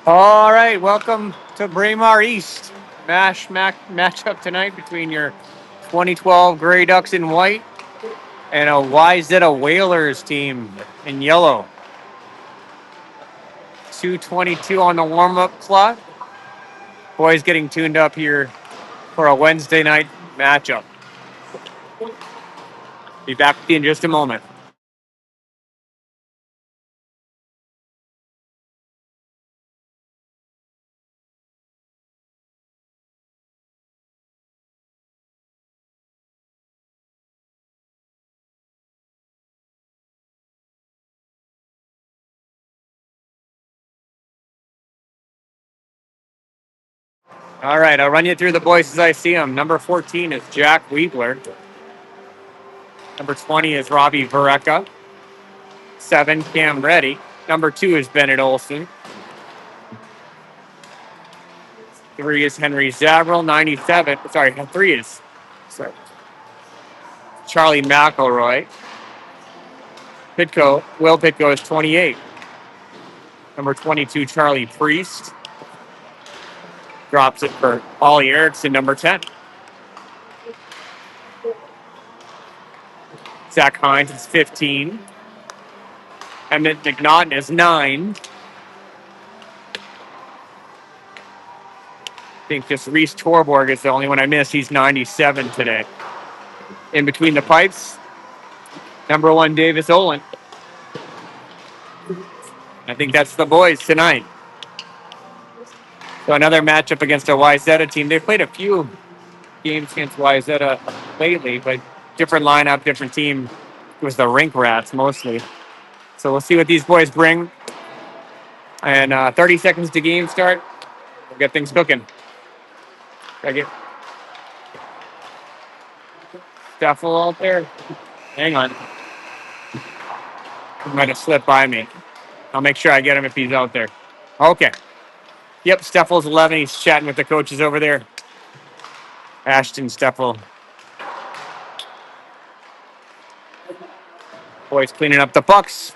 All right, welcome to Braemar East. Matchup tonight between your 2012 Grey Ducks in white and a Wayzata Whalers team in yellow. 2:22 on the warm-up clock. Boys getting tuned up here for a Wednesday night matchup. Be back with you in just a moment. All right, I'll run you through the boys as I see them. Number 14 is Jack Weebler. Number 20 is Robbie Varecka. 7, Cam Reddy. Number 2 is Bennett Olson. 3 is Henry Zavril. 97. Sorry, 3 is Charlie McElroy. Will Pitko is 28. Number 22, Charlie Priest. Drops it for Ollie Erickson, number 10. Zach Hines is 15. Emmett McNaughton is 9. I think just Reese Torborg is the only one I missed. He's 97 today. In between the pipes, number 1, Davis Olin. I think that's the boys tonight. So another matchup against a Wayzata team. They've played a few games against Wayzata lately, but different lineup, different team. It was the Rink Rats mostly. So we'll see what these boys bring. And 30 seconds to game start. We'll get things cooking. I get Steffel out there. Hang on. He might have slipped by me. I'll make sure I get him if he's out there. Okay. Yep, Steffel's 11. He's chatting with the coaches over there. Ashton Steffel. Boys cleaning up the pucks.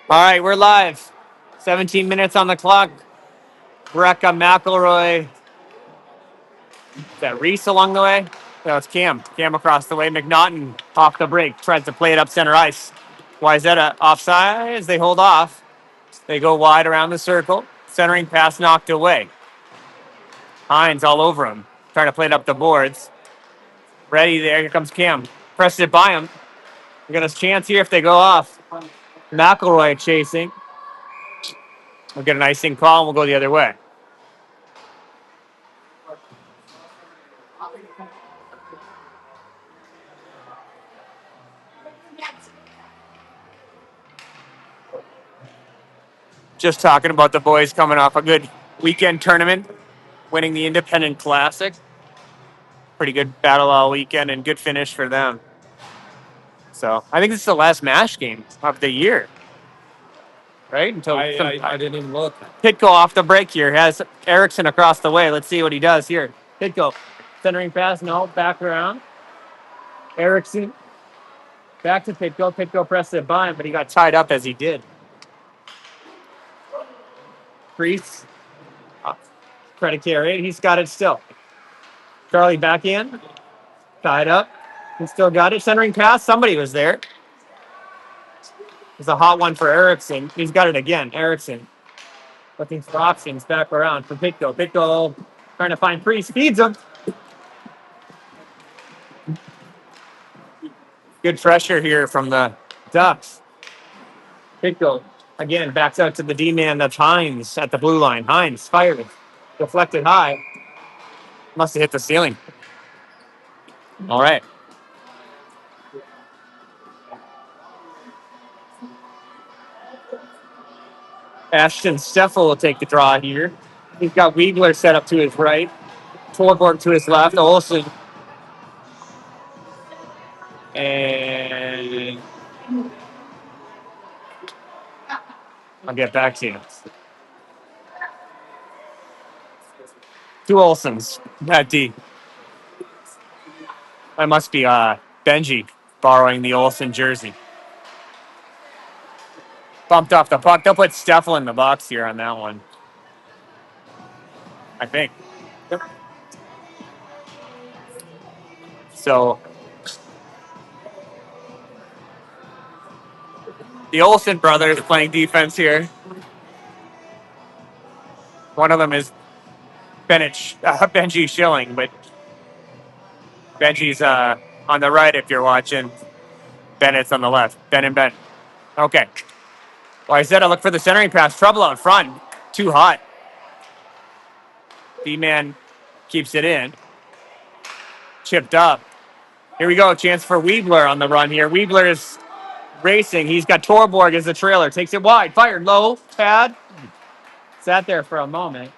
All right, we're live. 17 minutes on the clock. Brecka, McElroy. Is that Reese along the way? No, it's Cam. Cam across the way. McNaughton off the break. Tries to play it up center ice. Wayzata offside as they hold off. They go wide around the circle. Centering pass knocked away. Hines all over him. Trying to play it up the boards. Ready there. Here comes Cam. Presses it by him. We got a chance here if they go off. McElroy chasing. We'll get an icing call and we'll go the other way. Just talking about the boys coming off a good weekend tournament winning the Independent Classic. Pretty good battle all weekend and good finish for them. So I think this is the last MASH game of the year, right? Until I didn't even look. Pitko off the break here has Erickson across the way. Let's see what he does here. Pitko centering pass, no, back around. Erickson back to Pitko. Pitko pressed it by him, but he got tied up as he did. Priest, credit carry. He's got it still. Charlie back in, tied up. He still got it. Centering pass. Somebody was there. It's a hot one for Erickson. He's got it again. Erickson looking for options back around for Pitko. Pitko trying to find Priest. Feeds him. Good pressure here from the Ducks. Pitko again backs out to the D-man. That's Hines at the blue line. Hines fired. Deflected high. Must have hit the ceiling. All right. Ashton Steffel will take the draw here. He's got Weigler set up to his right. Torborg to his left. Olsen. And I'll get back to you. Two Olsens at D. That must be Benji borrowing the Olsen jersey. Bumped off the puck. They'll put Steffel in the box here on that one. I think. Yep. So the Olsen brothers playing defense here. One of them is Benji Schilling, but Benji's on the right if you're watching. Bennett's on the left. Ben and Ben. Okay. Wayzata look for the centering pass. Trouble out front. Too hot. D-man keeps it in. Chipped up. Here we go. Chance for Weigler on the run here. Weigler is racing. He's got Torborg as the trailer. Takes it wide. Fired low. Pad. Sat there for a moment.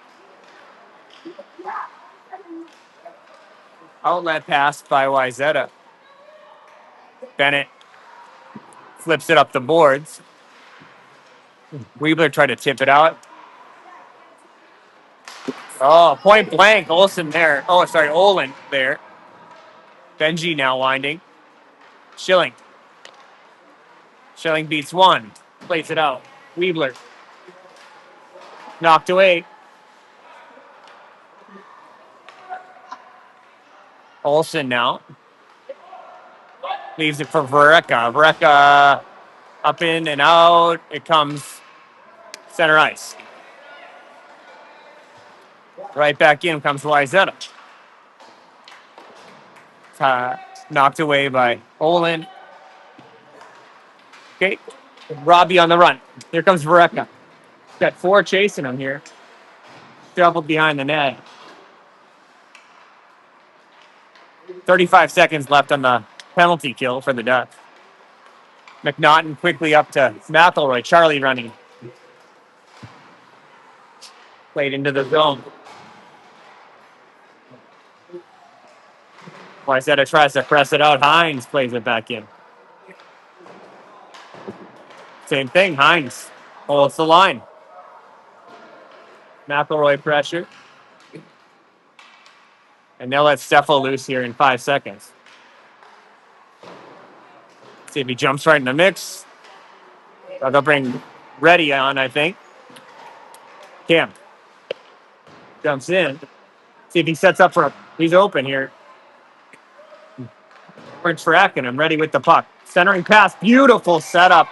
Outlet pass by Wayzata. Bennett flips it up the boards. Weigler tried to tip it out. Oh, point blank. Olsen there. Oh, sorry. Olin there. Benji now winding. Schilling. Schilling beats one. Plays it out. Weigler. Knocked away. Olsen now. Leaves it for Vereka. Vereka up in and out. It comes center ice. Right back in comes Wayzata. Knocked away by Olin. Okay. Robbie on the run. Here comes Vereka. Got four chasing him here. Shuffled behind the net. 35 seconds left on the penalty kill for the Ducks. McNaughton quickly up to McElroy. Charlie running. Played into the zone. Wayzata tries to press it out. Hines plays it back in. Same thing. Hines holds the line. McElroy pressure. And they'll let Steffel loose here in 5 seconds. See if he jumps right in the mix. They'll bring Reddy on, I think. Cam jumps in. See if he sets up for he's open here. We're tracking him. Ready with the puck. Centering pass. Beautiful setup.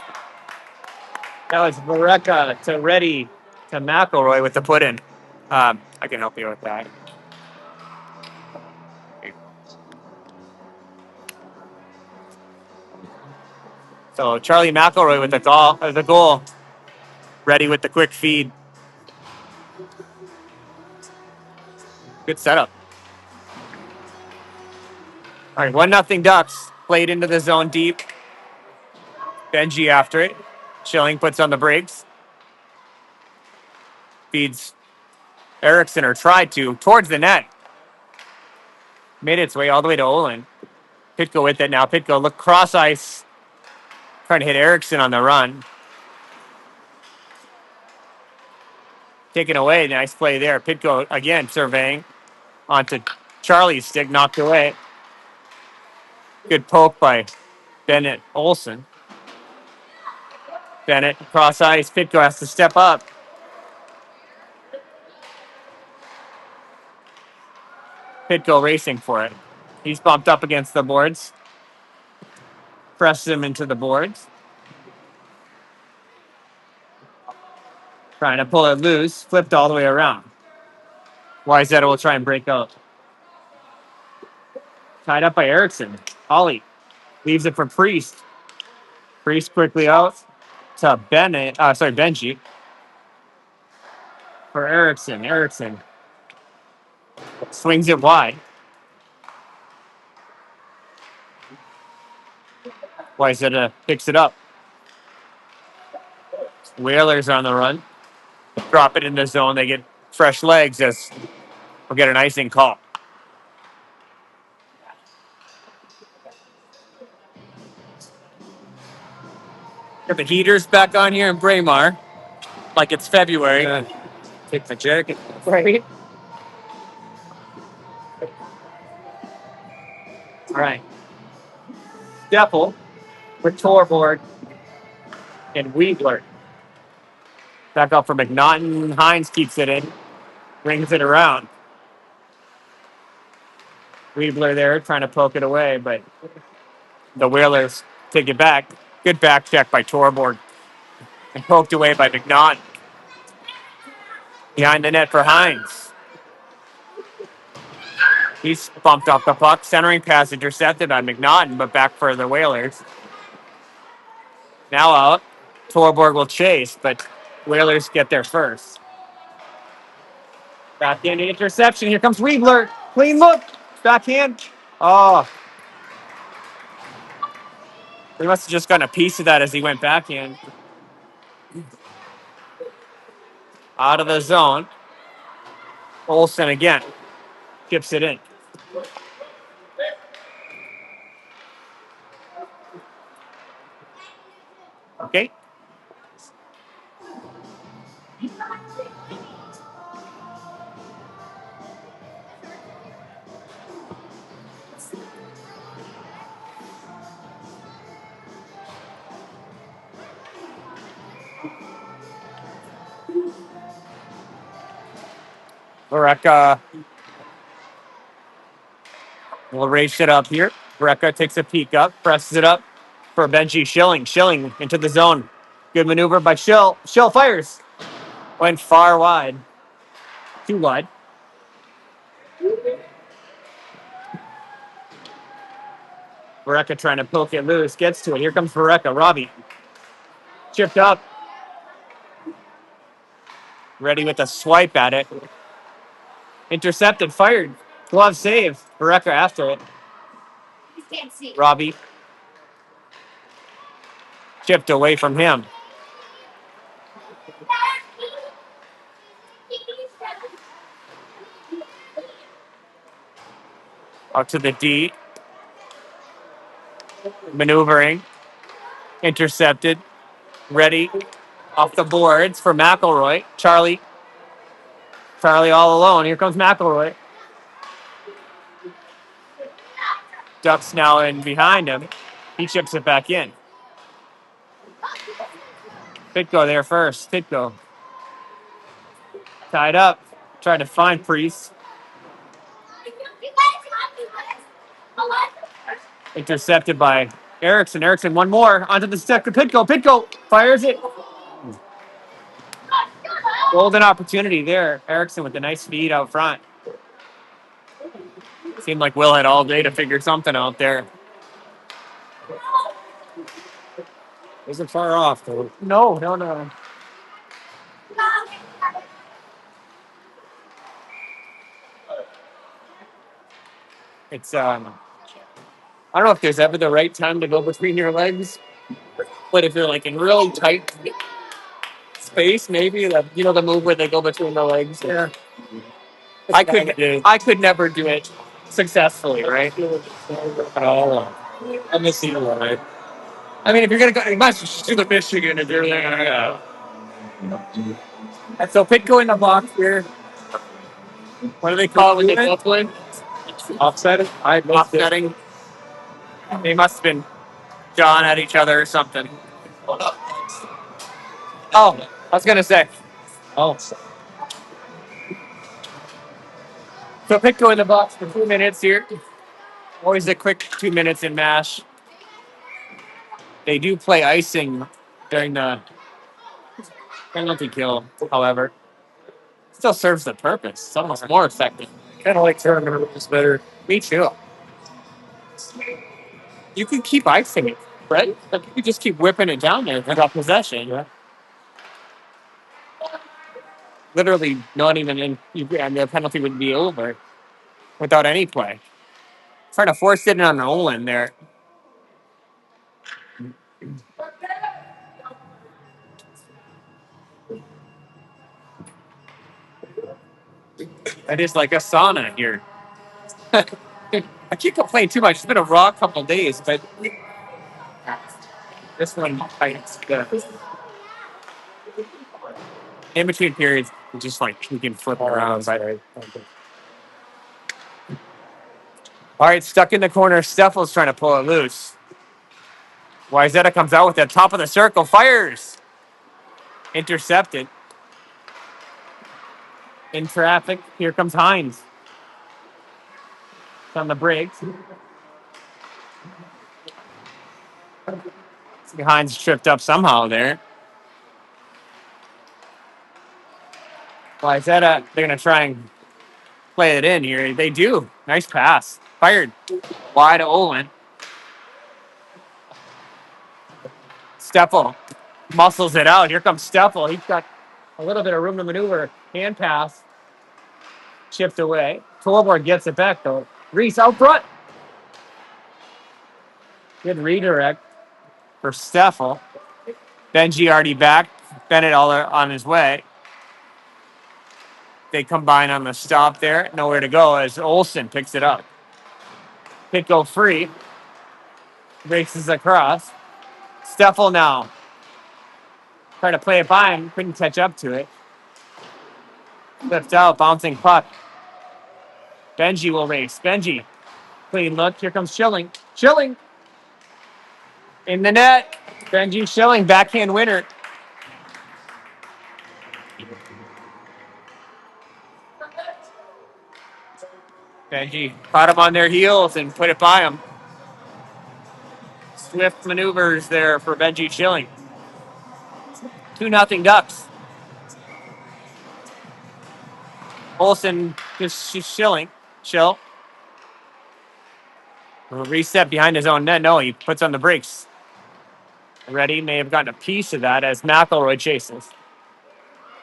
That was Vereka to Reddy to McElroy with the put in. I can help you with that. So Charlie McElroy with the goal. Ready with the quick feed. Good setup. All right, 1-0 Ducks. Played into the zone deep. Benji after it. Schilling puts on the brakes. Feeds Erickson, or tried to, towards the net. Made its way all the way to Olin. Pitko with it now. Pitko look cross ice. Trying to hit Erickson on the run. Taken away. Nice play there. Pitko again surveying. Onto Charlie's stick. Knocked away. Good poke by Bennett Olson. Bennett cross ice. Pitko has to step up. Pitko racing for it. He's bumped up against the boards. Presses him into the boards. Trying to pull it loose. Flipped all the way around. Wayzata will try and break out. Tied up by Erickson. Ollie leaves it for Priest. Priest quickly out to Benji. For Erickson. Erickson swings it wide. Wayzata picks it up. Whalers on the run. Drop it in the zone. They get fresh legs as we'll get an icing call. Got the heaters back on here in Braemar. Like it's February. Take my jacket. Right. All right. Deppel with Torborg and Weebler. Back up for McNaughton. Hines keeps it in. Rings it around. Weebler there trying to poke it away, but the Whalers take it back. Good back check by Torborg. And poked away by McNaughton. Behind the net for Hines. He's bumped off the puck. Centering pass intercepted by McNaughton, but back for the Whalers. Now out. Torborg will chase, but Whalers get there first. Backhand interception. Here comes Weebler. Clean look. Backhand. Oh. He must have just gotten a piece of that as he went backhand. Out of the zone. Olsen again. Chips it in. Okay. Bareka will race it up here. Bareka takes a peek up, presses it up for Benji Schilling. Schilling into the zone. Good maneuver by Schill. Schill fires. Went far wide. Too wide. Bareka trying to poke it loose. Gets to it. Here comes Bareka. Robbie. Chipped up. Ready with a swipe at it. Intercepted. Fired. Glove save. Bareka after it. Robbie. Chipped away from him. Out to the D. Maneuvering. Intercepted. Ready. Off the boards for McElroy. Charlie all alone. Here comes McElroy. Ducks now in behind him. He chips it back in. Pitko there first. Pitko. Tied up. Trying to find Priest. Intercepted by Erickson. Erickson, one more. Onto the stick to Pitko. Pitko fires it. Golden opportunity there. Erickson with a nice feed out front. Seemed like Will had all day to figure something out there. Wasn't far off, though. No. It's I don't know if there's ever the right time to go between your legs, but if you're like in really tight space, maybe the move where they go between the legs. Yeah. I could never do it successfully, right? At all. I miss you, right? I mean, if you're gonna go, you might as well just do the Michigan if you're there. Yeah. And so Pitco in the box here. What do they call it when they both win? Offset. I missed it. Offsetting. They must have been jawing at each other or something. Oh, I was gonna say. Oh, So Pitco in the box for 2 minutes here. Always a quick 2 minutes in MASH. They do play icing during the penalty kill, however. Still serves the purpose. It's almost more effective. kind of like tournament rules better. Me too. You can keep icing it, right? Like you can just keep whipping it down there without possession. Yeah. Literally not even in, and the penalty would be over without any play. Trying to force it on Olin there. That is like a sauna here. I keep complaining too much. It's been a raw couple of days, but this one bites the in between periods. Just like we can flip around. But all right, stuck in the corner. Steffel's trying to pull it loose. Wayzata comes out with the top of the circle, fires, intercepted. In traffic, here comes Hines. It's on the brakes. Hines tripped up somehow there. Wayzata, they're going to try and play it in here. They do. Nice pass. Fired. Wide to Olin. Steffel muscles it out. Here comes Steffel. He's got a little bit of room to maneuver. Hand pass. Chipped away. Torborg gets it back, though. Reese out front. Good redirect for Steffel. Benji already back. Bennett all on his way. They combine on the stop there. Nowhere to go as Olsen picks it up. Pitco free. Races across. Steffel now. Trying to play it by him. Couldn't catch up to it. Lift out. Bouncing puck. Benji will race. Benji. Clean look. Here comes Schilling. Schilling. In the net. Benji Schilling. Backhand winner. Benji caught him on their heels and put it by him. Swift maneuvers there for Benji Schilling. 2-0 Ducks. Olsen just Schilling. Chill. A reset behind his own net. No, he puts on the brakes. Ready may have gotten a piece of that as McElroy chases.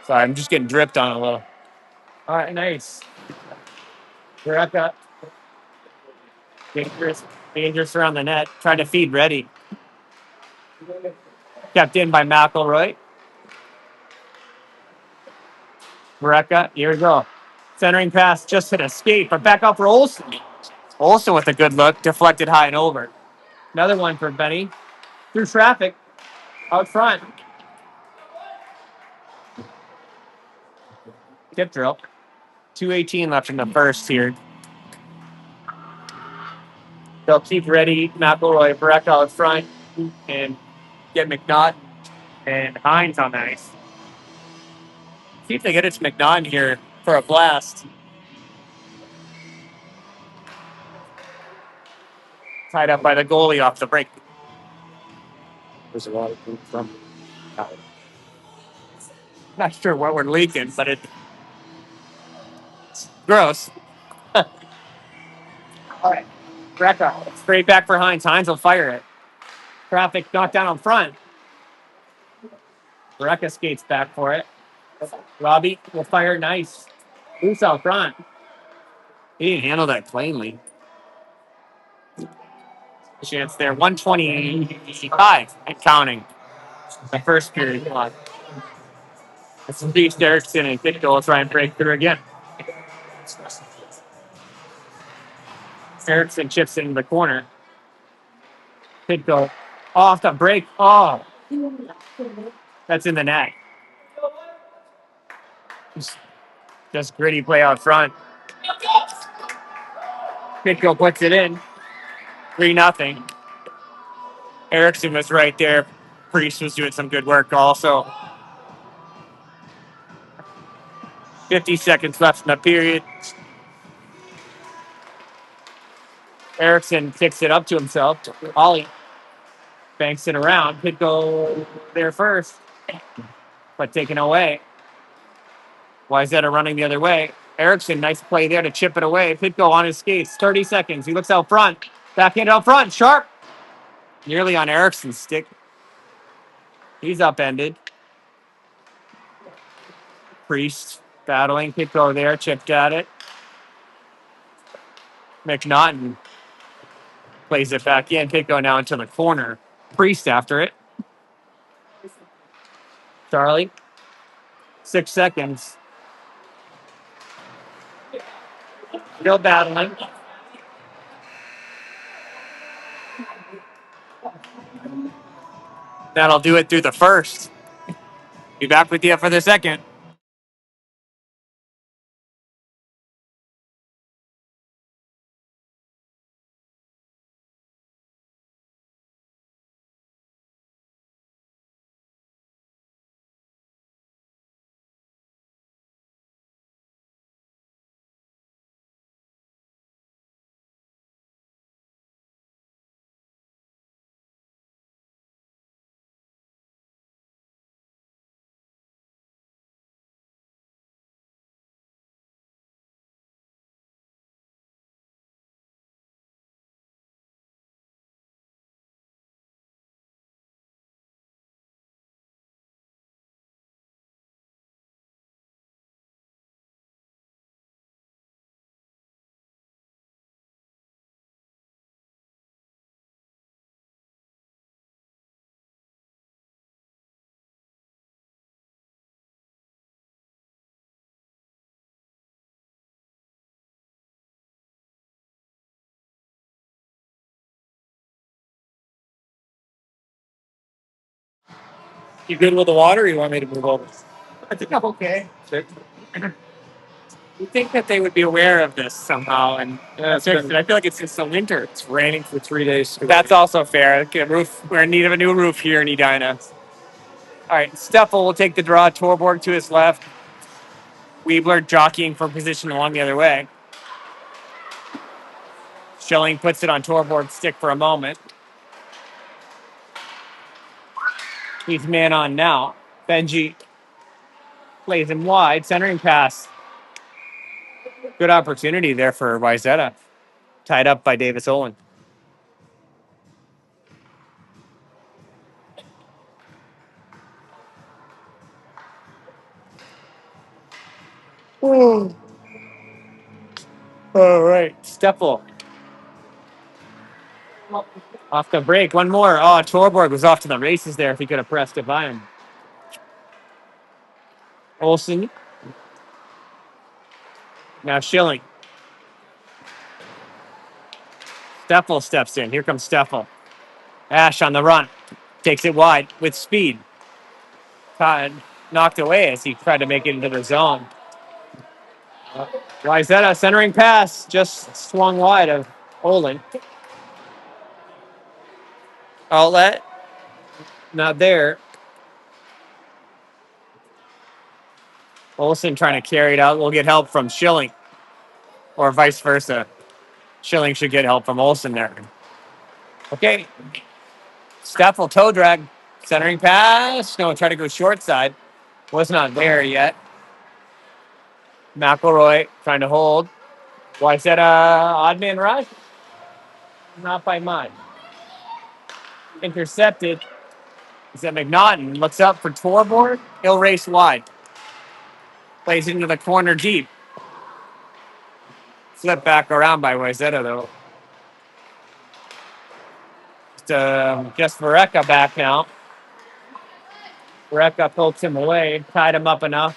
Sorry, I'm just getting dripped on a little. All right, nice. Greca. Dangerous around the net. Trying to feed Ready. Kept in by McElroy. Greca, here we go. Centering pass, just hit escape, but back up for Olsen. Olsen with a good look, deflected high and over. Another one for Benny. Through traffic, out front. Tip drill. 2:18 left in the first here. They'll keep Ready, McElroy, Breck out front, and get McNaught and Hines on the ice. See if they get it to McNaught here for a blast. Tied up by the goalie off the break. There's a lot of food from. Not sure what we're leaking, but it's gross. All right. Brecka, straight back for Hines. Hines will fire it. Traffic knocked down on front. Brecka skates back for it. Robbie will fire nice. Loose out front. He didn't handle that cleanly. Chance there. 125 and counting. The first period clock. It's Beast Erickson and Pitko will try and break through again. Erickson chips it in the corner. Pitko off the break. Oh, that's in the net. Just gritty play out front. Pitko puts it in. 3-0. Erickson was right there. Priest was doing some good work also. 50 seconds left in the period. Erickson kicks it up to himself. Ollie banks it around. Could go there first, but taken away. Wayzata running the other way. Erickson, nice play there to chip it away. Pitko on his skates. 30 seconds. He looks out front. Backhand out front. Sharp. Nearly on Erickson's stick. He's upended. Priest battling. Pitko there. Chipped at it. McNaughton plays it back in. Pitko now into the corner. Priest after it. Charlie. 6 seconds. Still battling. That'll do it through the first. Be back with you for the second. You good with the water or you want me to move over? I think I'm okay. You think that they would be aware of this somehow and fix it. I feel like it's the winter. It's raining for 3 days. That's also fair. Okay, we're in need of a new roof here in Edina. All right, Steffel will take the draw. Torborg to his left. Weebler jockeying for position along the other way. Schilling puts it on Torborg's stick for a moment. He's man on now. Benji plays him wide. Centering pass. Good opportunity there for Wayzata. Tied up by Davis Olin. All right. Steffel. Off the break. One more. Oh, Torborg was off to the races there if he could have pressed it by him. Olsen. Now Schilling. Steffel steps in. Here comes Steffel. Ash on the run. Takes it wide with speed. Todd knocked away as he tried to make it into the zone. Wayzata centering pass just swung wide of Olin. Outlet. Not there. Olsen trying to carry it out. We'll get help from Schilling. Or vice versa. Schilling should get help from Olsen there. Okay. Steffel toe drag. Centering pass. No, try to go short side. Was not there yet. McElroy trying to hold. Wayzata odd man rush? Not by much. Intercepted. Is that McNaughton? Looks up for Torborg. He'll race wide. Plays into the corner deep. Flip back around by Wayzata, though. Just Vareka back now. Brecka pokes him away, tied him up enough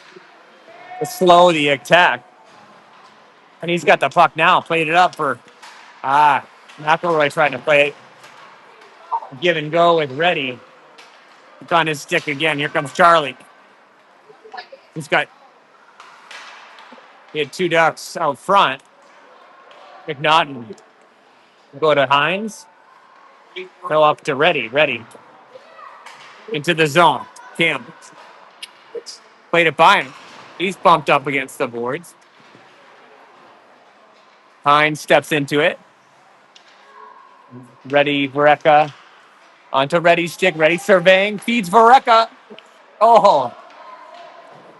to slow the attack. And he's got the puck now, played it up for McElroy trying to play it. Give and go with Reddy. It's on his stick again. Here comes Charlie. He's got he had two ducks out front. McNaughton go to Hines. Go up to Reddy. Reddy into the zone. Cam played it by him. He's bumped up against the boards. Hines steps into it. Reddy Varecka onto Reddy's stick. Reddy surveying. Feeds Varecka. Oh,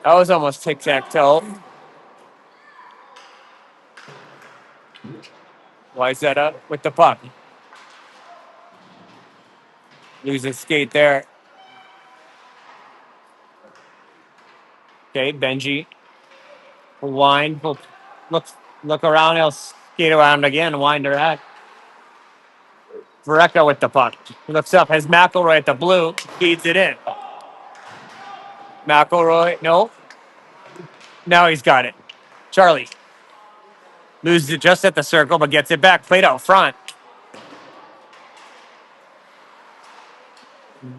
that was almost tic-tac-toe. Wayzata with the puck. Loses skate there. Okay, Benji will wind. Will look around. He'll skate around again. Wind her at. Varecka with the puck. Looks up. Has McElroy at the blue. Feeds it in. McElroy. No. Now he's got it. Charlie loses it just at the circle, but gets it back. Played out front.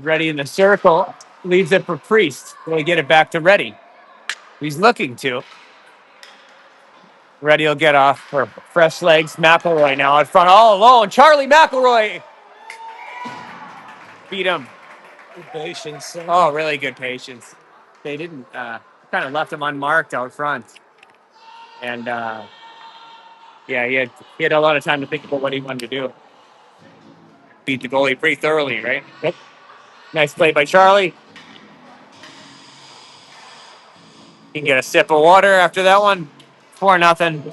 Reddy in the circle. Leaves it for Priest. Will he get it back to Reddy? He's looking to. Reddy will get off for fresh legs. McElroy now out front all alone. Charlie McElroy beat him. Good patience. Oh, really good patience. They didn't kind of left him unmarked out front. And yeah, he had a lot of time to think about what he wanted to do. Beat the goalie pretty thoroughly, right? Yep. Nice play by Charlie. He can get a sip of water after that one. 4-0.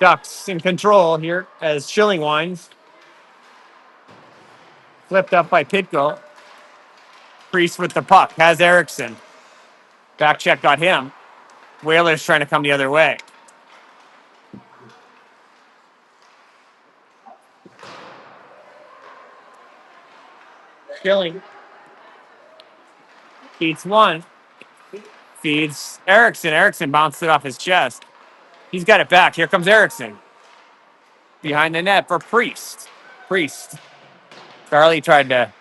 Ducks in control here as Schilling winds. Flipped up by Pitko. Priest with the puck. Has Erickson. Back check got him. Whalers trying to come the other way. Schilling feeds one. Feeds Erickson. Erickson bounced it off his chest. He's got it back. Here comes Erickson. Behind the net for Priest. Priest. Charlie tried to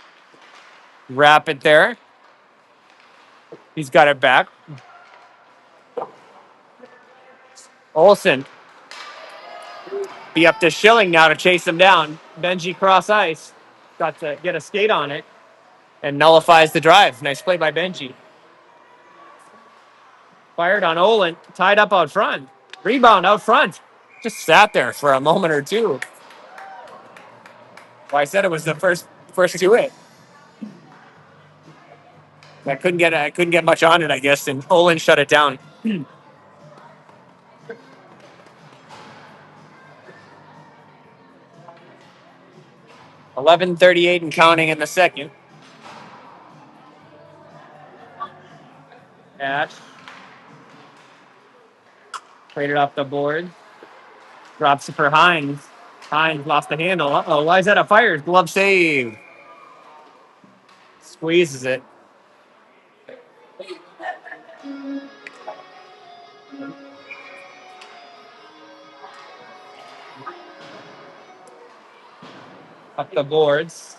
wrap it there. He's got it back. Olsen. Be up to Schilling now to chase him down. Benji cross ice. Got to get a skate on it. And nullifies the drive. Nice play by Benji. Fired on Olin. Tied up out front. Rebound out front. Just sat there for a moment or two. Well, I said it was the first to it. I couldn't get much on it, I guess, and Olin shut it down. 11:38 and counting in the second. Ash traded off the board. Drops it for Hines. Hines lost the handle. Uh-oh, Wayzata fires. Glove save. Squeezes it. Up the boards.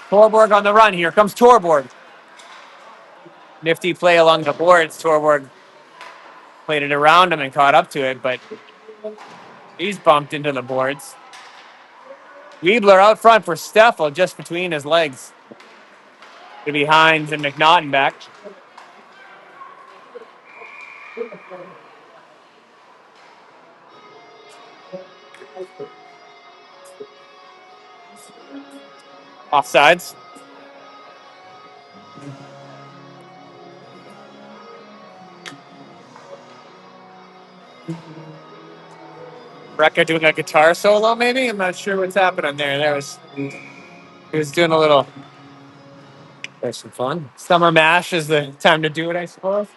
Torborg on the run. Here comes Torborg. Nifty play along the boards. Torborg played it around him and caught up to it, but he's bumped into the boards. Weebler out front for Steffel, just between his legs. To be Hines and McNaughton back. Offsides. Brecka doing a guitar solo, maybe? I'm not sure what's happening there. He was doing a little. There's some fun. Summer Mash is the time to do it, I suppose.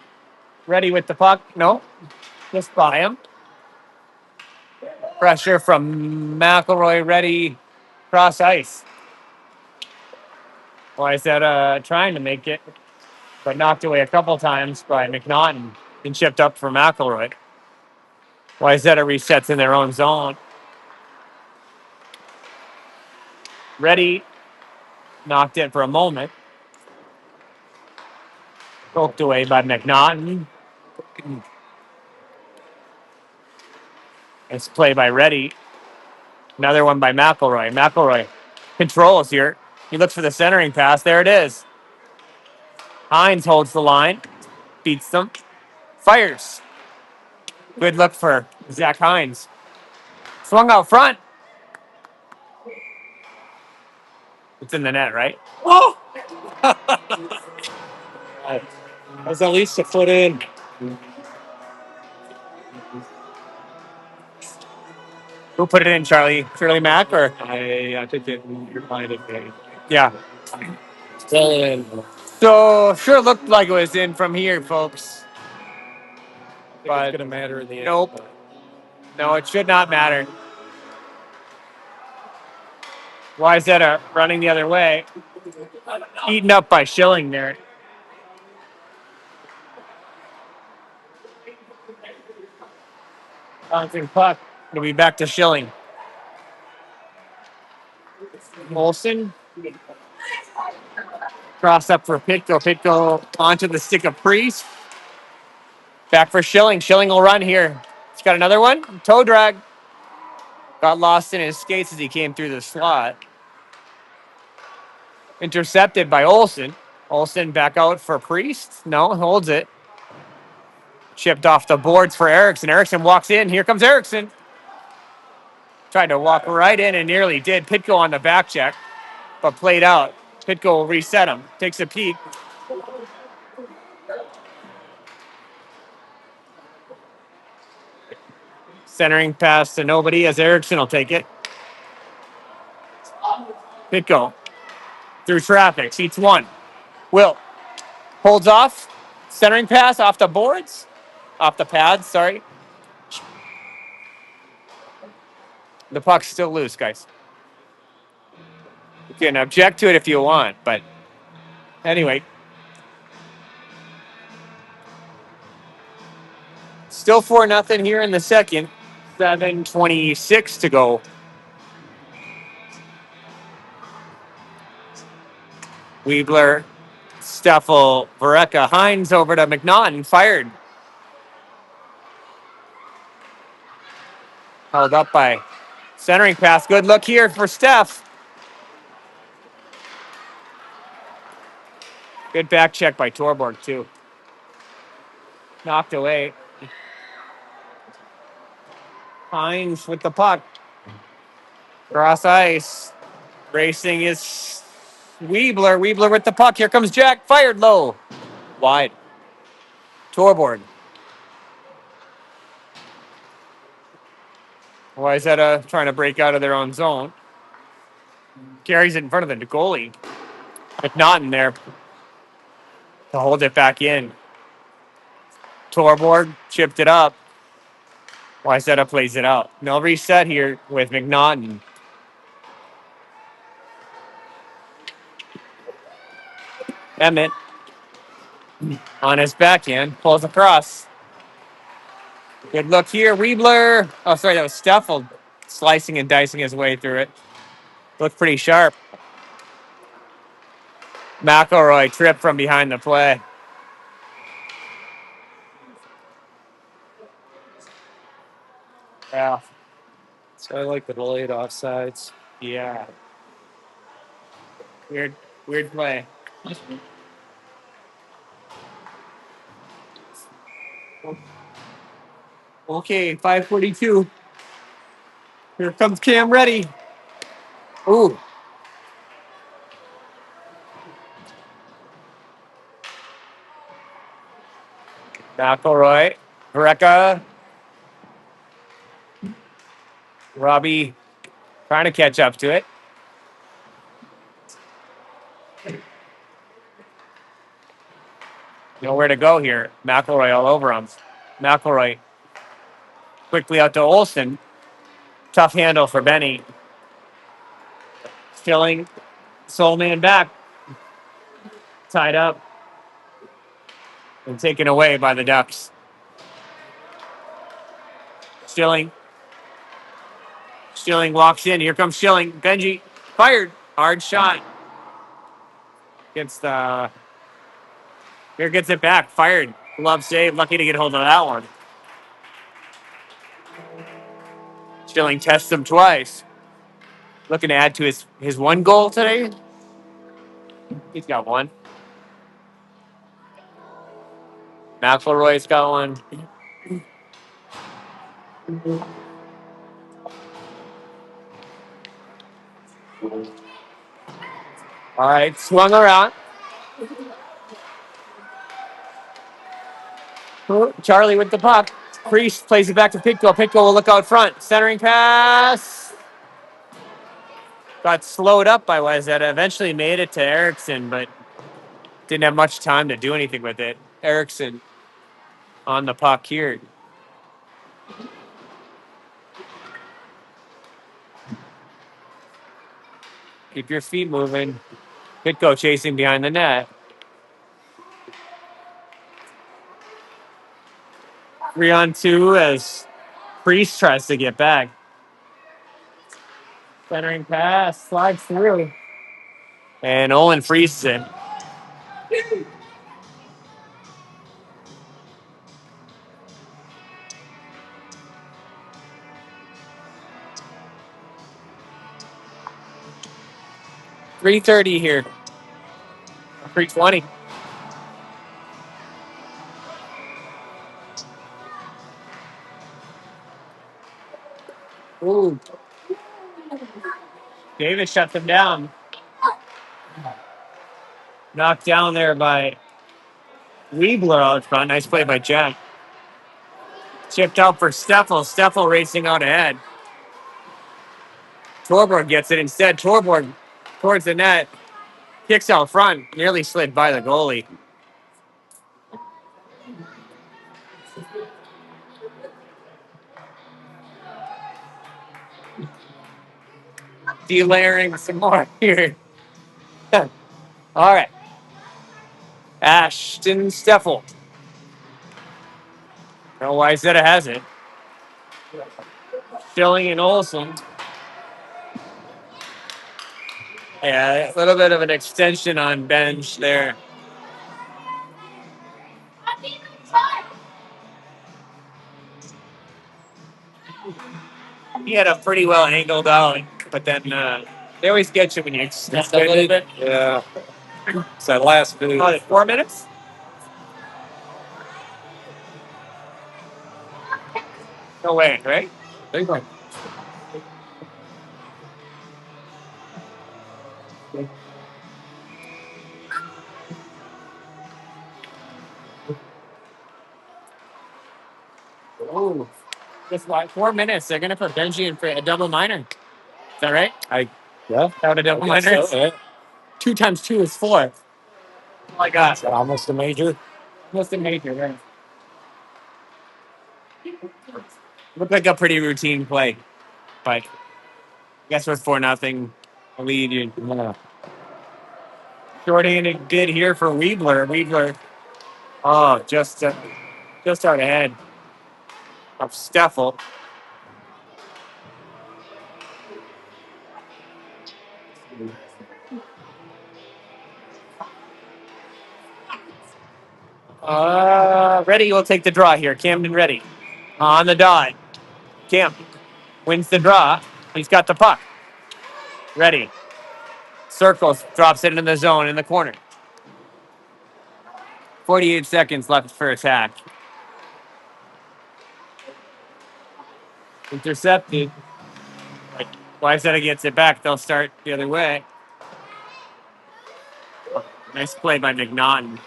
Ready with the puck? No. Just by him. Pressure from McElroy, ready. Cross ice. Wayzata trying to make it, but knocked away a couple times by McNaughton and chipped up for McElroy. Wayzata resets in their own zone. Ready, knocked it for a moment. Poked away by McNaughton. It's play by Reddy. Another one by McElroy. McElroy controls here. He looks for the centering pass. There it is. Hines holds the line, beats them, fires. Good look for Zach Hines. Swung out front. It's in the net, right? Oh! That's at least a foot in. Who put it in, Charlie? Shirley Mack or? I think it reminded me. Yeah. Still in. So sure looked like it was in from here, folks. It's But going to matter in the end. nope. No, it should not matter. Wayzata running the other way. Eaten up by Schilling there. Bouncing puck. It'll be back to Schilling. Olsen. Cross up for Pitko. Pitko onto the stick of Priest. Back for Schilling. Schilling will run here. He's got another one. Toe drag. Got lost in his skates as he came through the slot. Intercepted by Olsen. Olsen back out for Priest. No, holds it. Chipped off the boards for Erickson. Erickson walks in. Here comes Erickson. Tried to walk right in and nearly did. Pitko on the back check, but played out. Pitko will reset him. Takes a peek. Centering pass to nobody as Erickson will take it. Pitko through traffic. Seats one. Will holds off. Centering pass off the boards. Off the pads, sorry. The puck's still loose, guys. You can object to it if you want, but anyway. Still 4-0 here in the second. 7:26 to go. Weebler, Steffel, Vareka, Hines over to McNaughton. Fired. Held up by centering pass. Good look here for Steph. Good back check by Torborg, too. Knocked away. Hines with the puck. Cross ice. Racing is Weebler. Weebler with the puck. Here comes Jack. Fired low. Wide. Torborg. Wayzata trying to break out of their own zone. Carries it in front of the goalie. McNaughton there to hold it back in. Torborg chipped it up. Wayzata plays it out. They'll reset here with McNaughton. Emmett on his backhand pulls across. Good look here. Weebler. Oh, sorry, that was Steffel slicing and dicing his way through it. Looked pretty sharp. McElroy tripped from behind the play. Yeah. So I like the delayed offsides. Yeah. Weird play. Okay, 5:42. Here comes Cam ready. Ooh. McElroy. Vareka. Robbie trying to catch up to it. Nowhere to go here. McElroy all over him. McElroy quickly out to Olsen. Tough handle for Benny. Filling Soul Man back. tied up and taken away by the Ducks. Schilling. Schilling walks in. Here comes Schilling. Benji fired. Hard shot. Gets the. Here gets it back. Fired. Glove save. Lucky to get hold of that one. Schilling tests him twice. Looking to add to his one goal today. He's got one. McElroy's got one. All right, swung around. Charlie with the puck. Priest plays it back to Pitko. Pitko will look out front. Centering pass. Got slowed up by Wayzata. Eventually made it to Erickson, but didn't have much time to do anything with it. Erickson on the puck here. Keep your feet moving. Pitko chasing behind the net. 3-on-2 as Priest tries to get back. Centering pass, slides through. And Olin freezes it. .330 here. 320. Ooh. Davis shut them down. Knocked down there by Weebler out front. Nice play by Jack. Chipped out for Steffel. Steffel racing out ahead. Torborg gets it instead. Torborg towards the net. Kicks out front. Nearly slid by the goalie. Delayering some more here. All right. Ashton Steffel. No, Wayzata has it. Schilling and Olsen. Yeah, a little bit of an extension on bench there. He had a pretty well angled out, but then they always get you when you extend a little bit. Yeah. It's that last bit. 4 minutes? No way, right? Big one. Oh, just like 4 minutes. They're gonna put Benji in for a double minor. Is that right? Yeah. That what a double I guess minor is? so, yeah. 2 times 2 is 4. Oh my gosh, Almost a major. almost a major, right? Looked like a pretty routine play, but I guess with 4-0 lead, you Yeah. shorthanded bid here for Weebler. Weebler, just out ahead of Steffel. Ready will take the draw here. Camden Ready on the dot. Cam wins the draw. He's got the puck. Ready. Circles, drops it in the zone in the corner. 48 seconds left for attack. Intercepted. Wayzata gets it back. They'll start the other way. Nice play by McNaughton.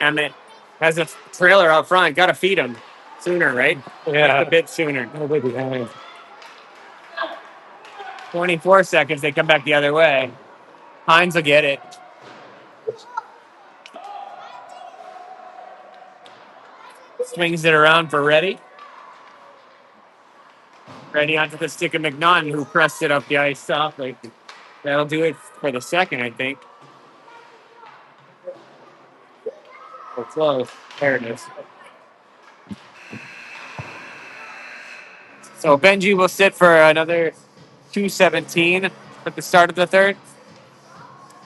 Emmett has a trailer out front. Got to feed him sooner, right? Yeah. Just a bit sooner. Nobody behind. 24 seconds. They come back the other way. Hines will get it. Swings it around for Ready. Ready onto the stick of McNaughton, who pressed it up the ice softly. That'll do it for the second, I think. We're close. There it is. So Benji will sit for another 2:17 at the start of the third.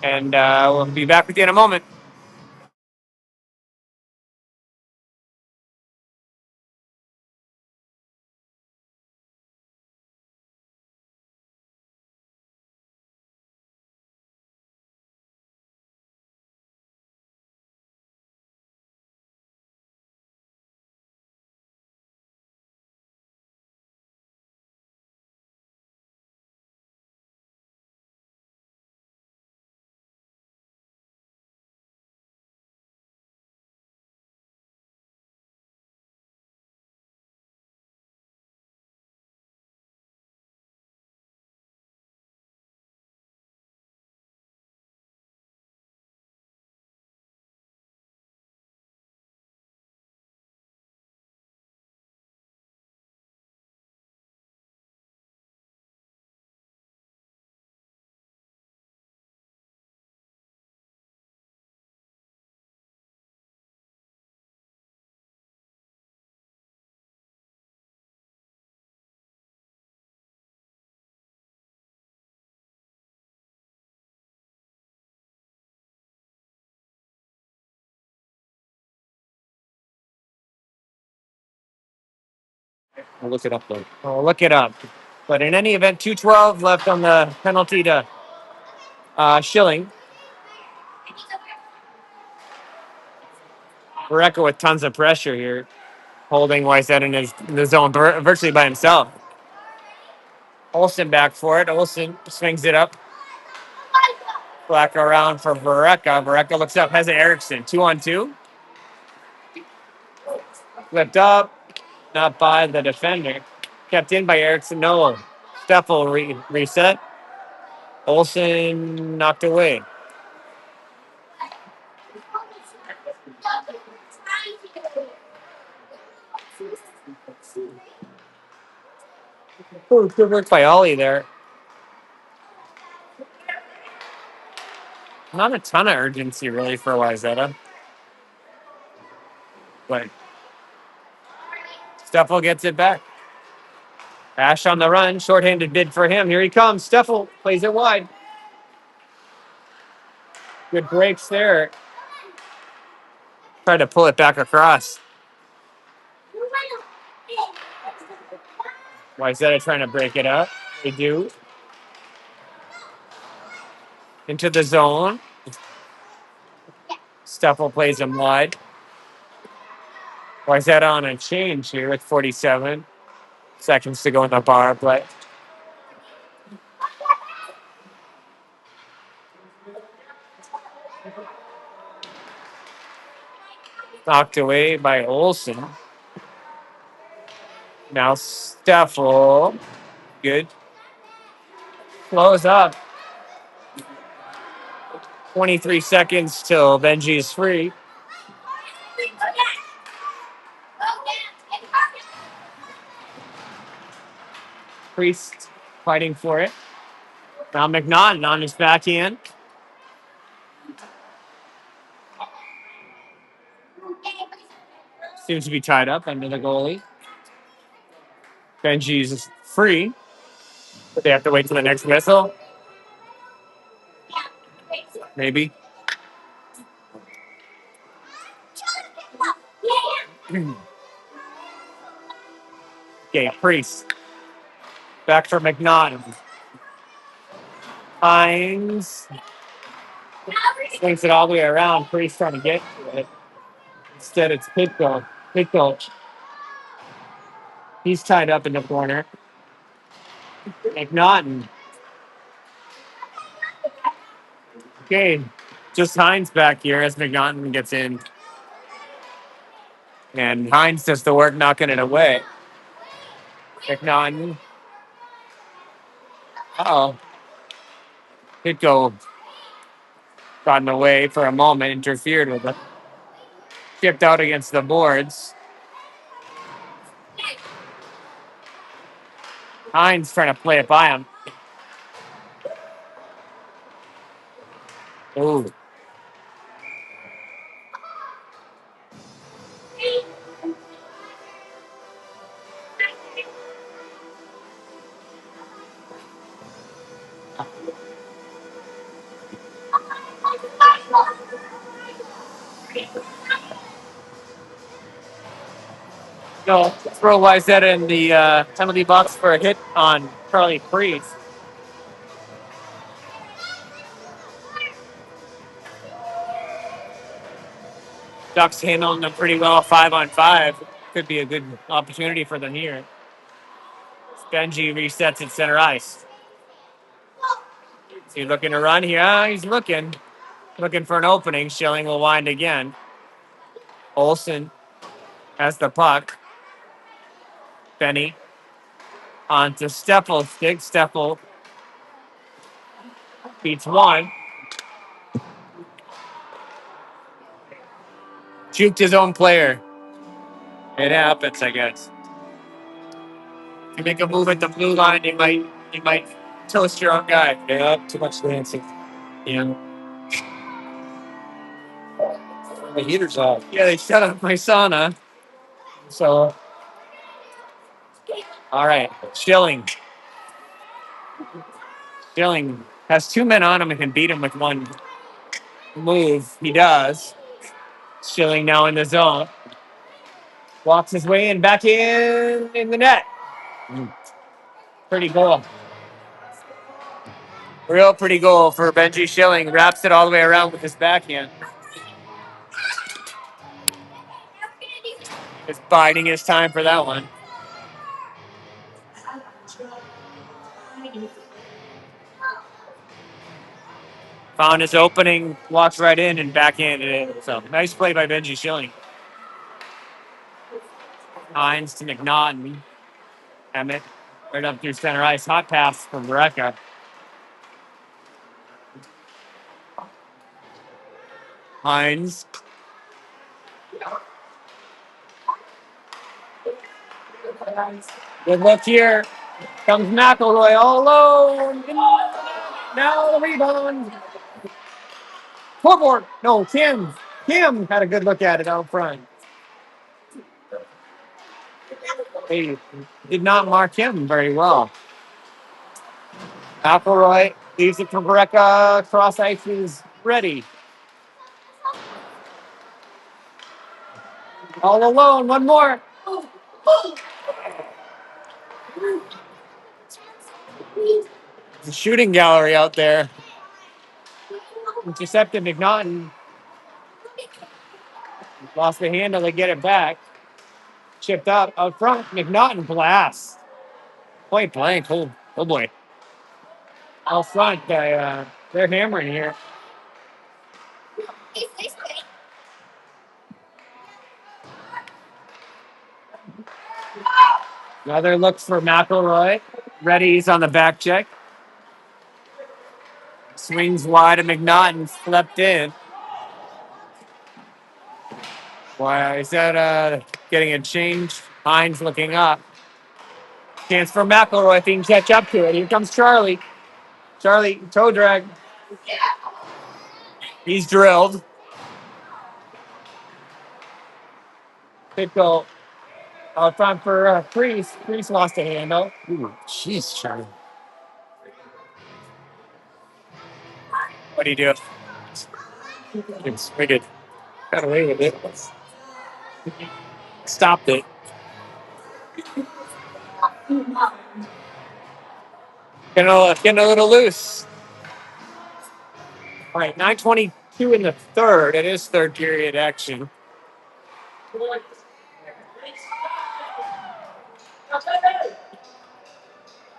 And we'll be back with you in a moment. I'll look it up though. I'll look it up. But in any event, 2:12 left on the penalty to Schilling. Barreca with tons of pressure here, holding Wayzata in the zone virtually by himself. Olsen back for it. Olsen swings it up. Black around for Barreca. Barreca looks up, has Erickson. 2-on-2. Flipped up, not by the defender. Kept in by Erickson. No. Steffel reset. Olsen knocked away. Ooh, good work by Ollie there. Not a ton of urgency really for Wayzata. But Steffel gets it back. Ash on the run. Shorthanded bid for him. Here he comes. Steffel plays it wide. Good breaks there. Try to pull it back across. Wayzata trying to break it up. They do. Into the zone. Steffel plays him wide. Wayzata on a change here with 47 seconds to go in the bar, but knocked away by Olsen. Now Steffel. Good. Close up. 23 seconds till Benji is free. Priest fighting for it. Now McNaughton on his backhand. Seems to be tied up under the goalie. Benji's free, but they have to wait till the next whistle. Maybe. Okay, Priest. Back for McNaughton. Hines swings it all the way around. Priest trying to get to it. Instead, it's Pitko. Pitko. He's tied up in the corner. McNaughton. Okay, just Hines back here as McNaughton gets in. And Hines does the work knocking it away. McNaughton. Uh-oh. Pitko got in the way for a moment, interfered with it. Chipped out against the boards. Hines trying to play it by him. Ooh. No, throw Wayzata in the penalty box for a hit on Charlie Priest. Ducks handling them pretty well, 5-on-5. Could be a good opportunity for them here. Benji resets at center ice. Is he looking to run here? He's looking for an opening. Schilling will wind again. Olsen has the puck. Benny on to Steffel. Stick. Steffel beats one. Juked his own player. It happens, I guess. If you make a move at the blue line, you might toast your own guy. Yeah, too much dancing. Yeah. The heater's off. Yeah, they shut off my sauna. So, all right, Schilling. Schilling has two men on him and can beat him with one move. He does. Schilling now in the zone. Walks his way in, back in the net. Pretty goal. Real pretty goal for Benji Schilling. Wraps it all the way around with his backhand. Just biding his time for that one. Found his opening, walks right in and backhanded it. So nice play by Benji Schilling. Hines to McNaughton. Emmett right up through center ice. Hot pass from Brecka. Hines. Good look here. Comes McElroy all alone. Now the rebound. Forward. No, Kim. Kim had a good look at it out front. They did not mark him very well. McElroy leaves it for Brecka. Cross ice is ready. All alone. One more. The shooting gallery out there. Intercepted McNaughton. Lost the handle. They get it back. Chipped up out front. McNaughton blast. Point blank. Oh boy. Out front. They're hammering here. Another look for McElroy. Ready's on the back check. Swings wide, and McNaughton slept in. Why is that getting a change? Hines looking up. Chance for McElroy if he can catch up to it. Here comes Charlie. Charlie, toe drag. He's drilled. Good goal. Out front for Priest. Priest lost a handle. Ooh, jeez, Charlie. What do you do? It's wicked. Got away with it. Stopped it. Getting a little loose. All right, 9:22 in the third. It is third period action.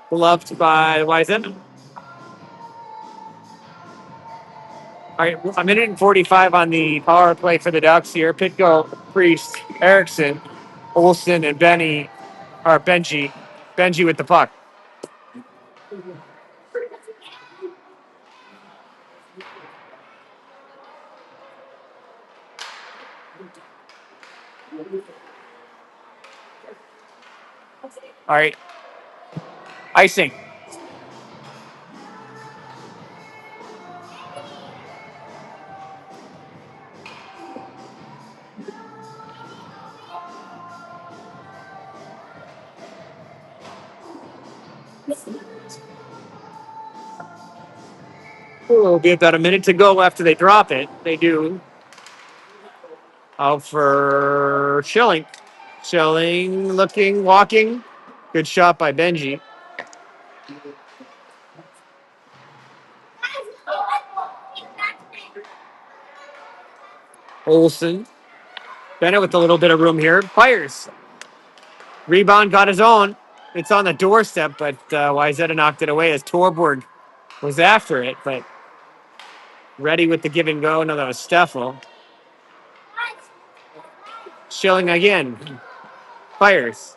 Gloved by Wayzata. All right, a minute and 45 on the power play for the Ducks here. Pitko, Priest, Erickson, Olsen, and Benji. Benji with the puck. All right, icing. It'll be about a minute to go after they drop it. They do. Out for Schilling. Schilling looking, walking. Good shot by Benji. Olsen. Bennett with a little bit of room here. Fires. Rebound got his own. It's on the doorstep, but Wayzata knocked it away as Torborg was after it, but ready with the give and go. No, that was Steffel. Schilling again. Fires.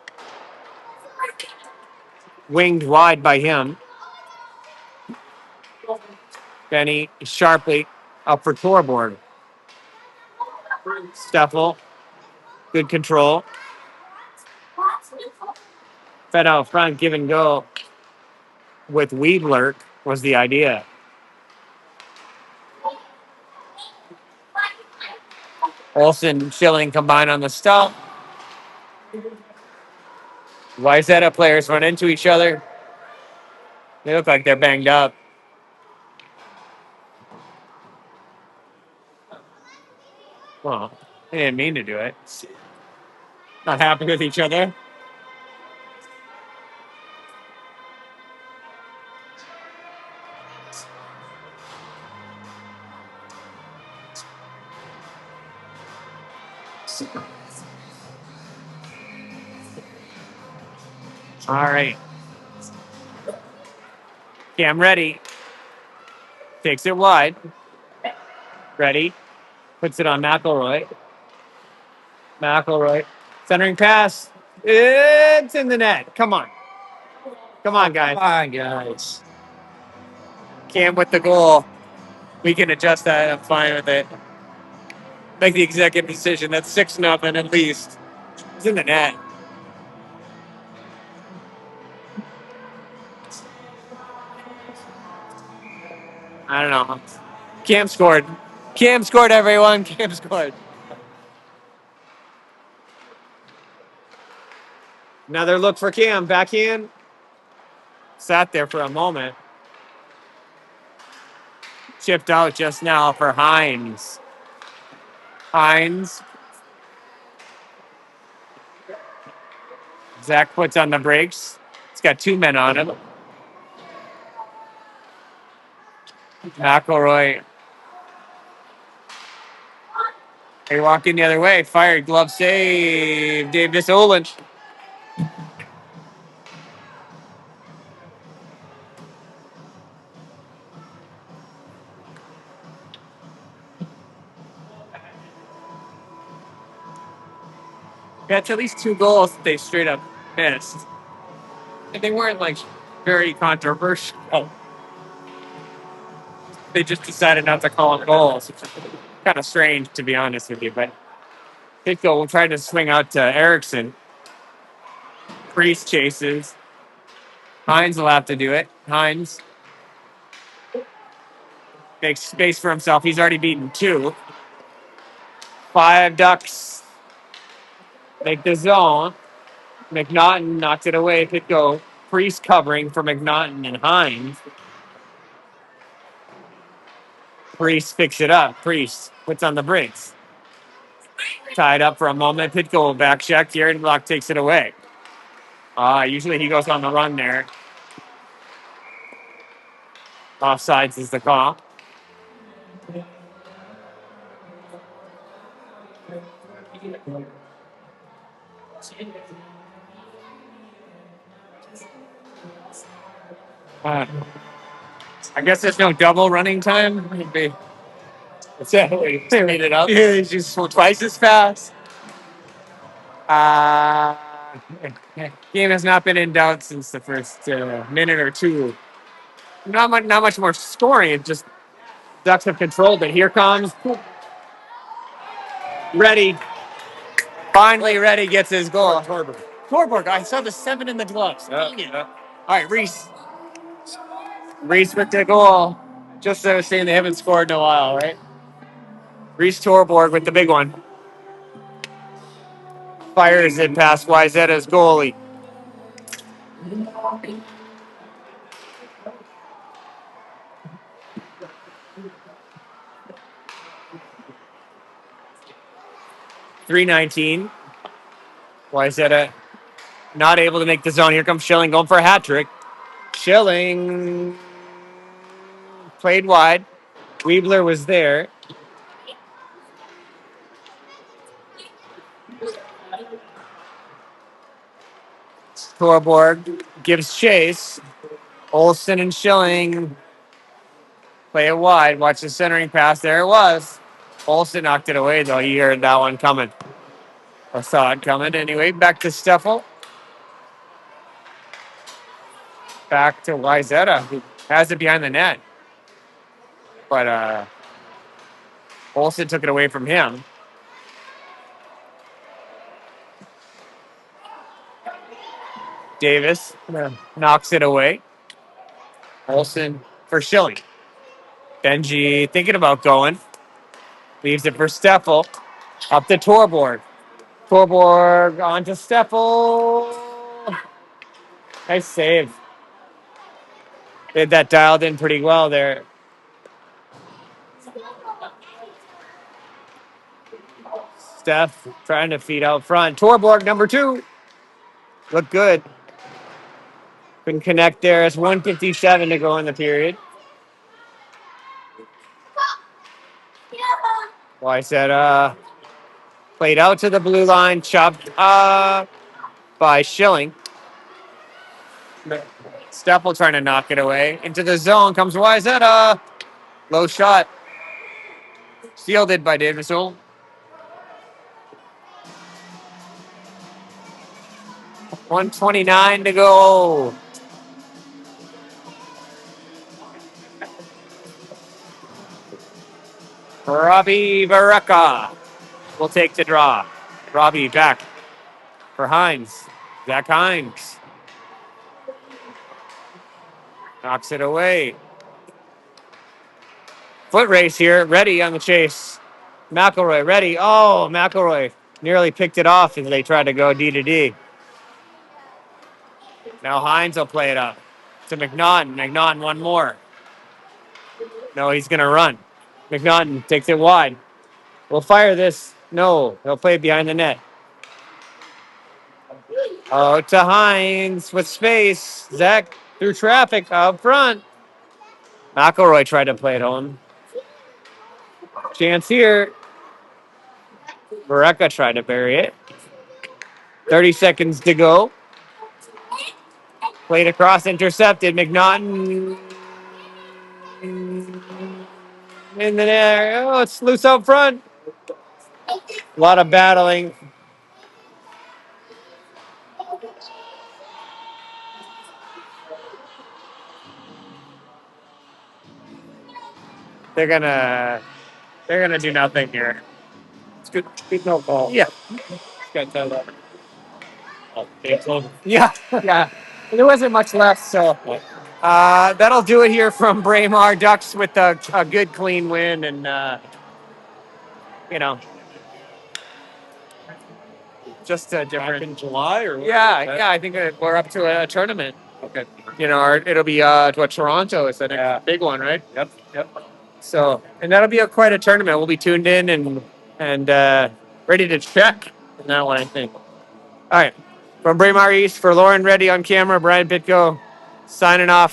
Winged wide by him. Benny sharply up for Torborg. Steffel. Good control. Fed out front, give and go with Weedler was the idea. Olsen, Schilling combined on the stump. Wayzata players run into each other. They look like they're banged up. Well, they didn't mean to do it. Not happy with each other. All right. Cam ready. Takes it wide. Ready. Puts it on McElroy. McElroy. Centering pass. It's in the net. Come on. Come on, guys. Come on, guys. Cam with the goal. We can adjust that. I'm fine with it. Make the executive decision. That's 6-0 at least. It's in the net. I don't know. Cam scored. Cam scored, everyone. Cam scored. Another look for Cam. Backhand. Sat there for a moment. Chipped out just now for Hines. Hines. Zach puts on the brakes. He's got two men on him. McElroy. They walk in the other way. Fired glove save. Davis Olin. That's at least two goals they straight up missed. And they weren't like very controversial. They just decided not to call them goals. Which is kind of strange, to be honest with you. But Pitko will try to swing out to Erickson. Priest chases. Hines will have to do it. Hines makes space for himself. He's already beaten two. 5 Ducks make the zone. McNaughton knocked it away. Pitko. Priest covering for McNaughton and Hines. Priest picks it up. Priest puts on the brakes. Tied up for a moment. Pitko will back check. Jared Block takes it away. Usually he goes on the run there. Offsides is the call. Uh, I guess there's no double running time. Exactly. Speed it up. Yeah, it's just twice as fast. Uh, Game has not been in doubt since the first minute or two. Not much more scoring. It just Ducks have controlled it. Here comes Ready. Finally, Ready gets his goal. Torborg. I saw the 7 in the gloves. Yeah. All right, Reese. Reese with the goal. Just as I was saying, they haven't scored in a while, right? Reese Torborg with the big one. Fires it past Wayzata's goalie. .319. Wayzata not able to make the zone. Here comes Schilling going for a hat trick. Schilling played wide. Weebler was there. Torborg gives chase. Olsen and Schilling play it wide. Watch the centering pass. There it was. Olsen knocked it away, though. He heard that one coming. Or saw it coming. Anyway, back to Steffel. Back to Wayzata, who has it behind the net. But Olsen took it away from him. Davis knocks it away. Olsen for Schilling. Benji thinking about going. Leaves it for Steffel. Up to Torborg. Torborg on to Steffel. Nice save. They had that dialed in pretty well there. Steph trying to feed out front. Torborg, number 2. Look good. Couldn't connect there. It's 1:57 to go in the period. Well, I said, played out to the blue line, chopped by Schilling. Steffel trying to knock it away. Into the zone comes Wayzata. Low shot. Shielded by Davis. 1:29 to go. Robbie Baraka will take the draw. Robbie back for Hines. Zach Hines knocks it away. Foot race here. Ready on the chase. McElroy ready. Oh, McElroy nearly picked it off as they tried to go D to D. Now Hines will play it up to McNaughton. McNaughton one more. No, he's going to run. McNaughton takes it wide. We'll fire this. No, he'll play it behind the net. Oh, to Hines with space. Zach through traffic up front. McElroy tried to play it home. Chance here. Baraka tried to bury it. 30 seconds to go. Played across, intercepted. McNaughton in the air. Oh, it's loose out front. A lot of battling. They're gonna do nothing here. It's good. Good no call. Yeah. Got to tell that. Oh, it's on. Yeah, yeah. There wasn't much left, so that'll do it here from Braemar Ducks with a good clean win, and you know, just a Back different. in July or what? Yeah. I think we're up to a tournament. Okay. You know, it'll be Toronto is the next big one, right? Yep. So, and that'll be quite a tournament. We'll be tuned in and ready to check in that one, I think. All right. From Braemar East, for Lauren Reddy on camera, Brian Pitko signing off.